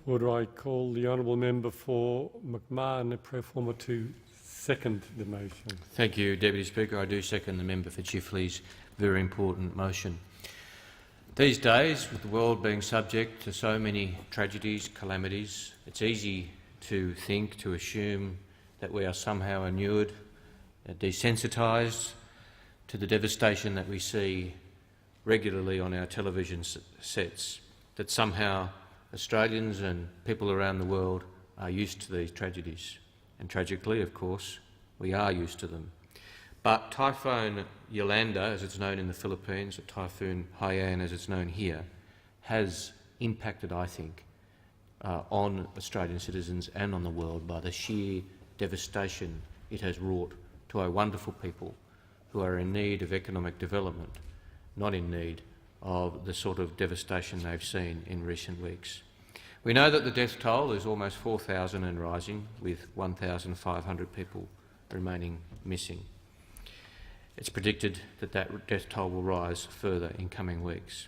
Order. I call the honourable member for McMahon pro forma to second the motion. Thank you, Deputy Speaker. I do second the member for Chifley's very important motion. These days, with the world being subject to so many tragedies, calamities, it's easy to think, to assume that we are somehow inured, desensitised to the devastation that we see regularly on our television sets, that somehow Australians and people around the world are used to these tragedies. And tragically, of course, we are used to them. But Typhoon Yolanda, as it's known in the Philippines, or Typhoon Haiyan, as it's known here, has impacted, I think, on Australian citizens and on the world by the sheer devastation it has wrought to our wonderful people who are in need of economic development, not in need of the sort of devastation they've seen in recent weeks. We know that the death toll is almost 4,000 and rising, with 1,500 people remaining missing. It's predicted that that death toll will rise further in coming weeks.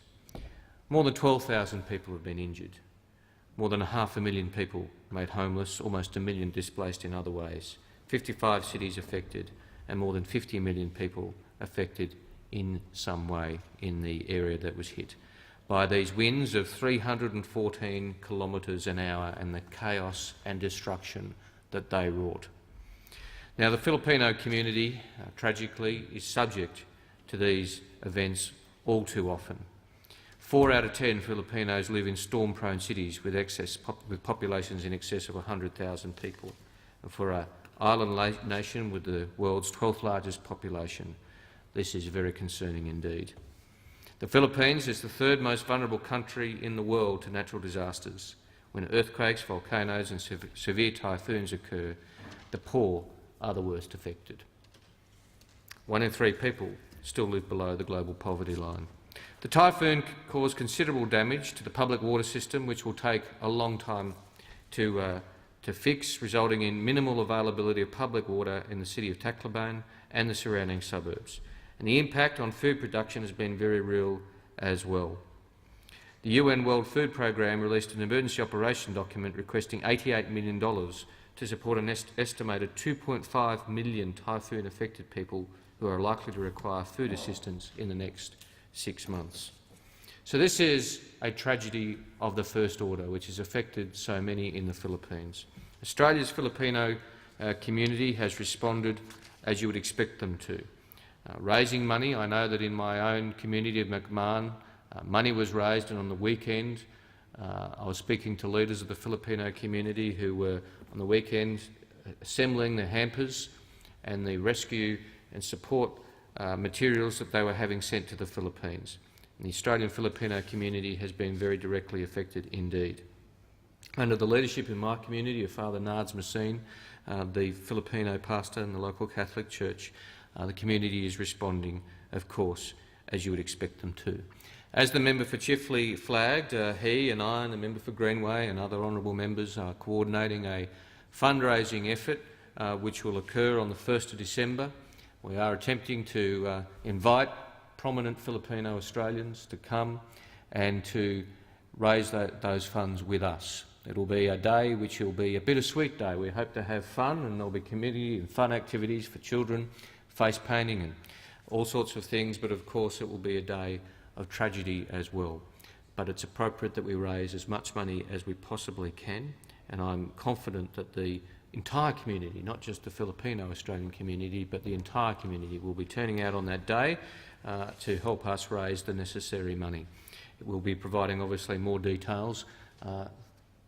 More than 12,000 people have been injured, more than 500,000 people made homeless, almost 1 million displaced in other ways, 55 cities affected, and more than 50 million people affected in some way in the area that was hit by these winds of 314 kilometres an hour and the chaos and destruction that they wrought. Now, the Filipino community, tragically, is subject to these events all too often. 4 out of 10 Filipinos live in storm-prone cities with populations in excess of 100,000 people. And for an island nation with the world's 12th largest population, this is very concerning indeed. The Philippines is the 3rd most vulnerable country in the world to natural disasters. When earthquakes, volcanoes and severe typhoons occur, the poor are the worst affected. 1 in 3 people still live below the global poverty line. The typhoon caused considerable damage to the public water system, which will take a long time to fix, resulting in minimal availability of public water in the city of Tacloban and the surrounding suburbs. And the impact on food production has been very real as well. The UN World Food Programme released an emergency operation document requesting $88 million to support an estimated 2.5 million typhoon-affected people who are likely to require food assistance in the next 6 months. So this is a tragedy of the first order, which has affected so many in the Philippines. Australia's Filipino community has responded as you would expect them to. Raising money, I know that in my own community of McMahon, money was raised, and on the weekend I was speaking to leaders of the Filipino community who were on the weekend assembling the hampers and the rescue and support materials that they were having sent to the Philippines. And the Australian Filipino community has been very directly affected indeed. Under the leadership in my community of Father Nards Messine, the Filipino pastor in the local Catholic Church, the community is responding, of course, as you would expect them to. As the member for Chifley flagged, he and I and the member for Greenway and other honourable members are coordinating a fundraising effort which will occur on the 1st of December. We are attempting to invite prominent Filipino Australians to come and to raise those funds with us. It will be a day which will be a bittersweet day. We hope to have fun, and there will be community and fun activities for children, face painting and all sorts of things, but of course it will be a day of tragedy as well. But it's appropriate that we raise as much money as we possibly can, and I'm confident that the entire community, not just the Filipino Australian community, but the entire community will be turning out on that day to help us raise the necessary money. It will be providing obviously more details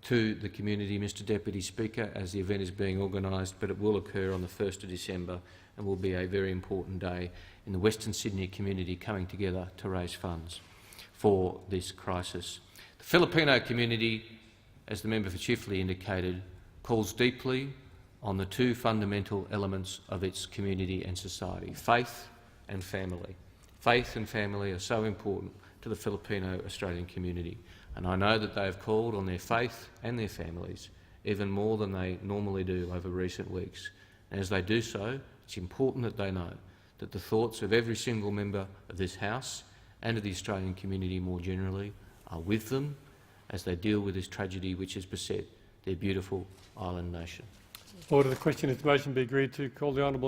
to the community, Mr Deputy Speaker, as the event is being organised, but it will occur on the 1st of December and will be a very important day in the Western Sydney community coming together to raise funds for this crisis. The Filipino community, as the member for Chifley indicated, calls deeply on the 2 fundamental elements of its community and society, faith and family. Faith and family are so important to the Filipino Australian community, and I know that they have called on their faith and their families even more than they normally do over recent weeks. And as they do so, it's important that they know that the thoughts of every single member of this House and of the Australian community more generally are with them as they deal with this tragedy which has beset their beautiful island nation. Order the question if the motion be agreed to. Call the honourable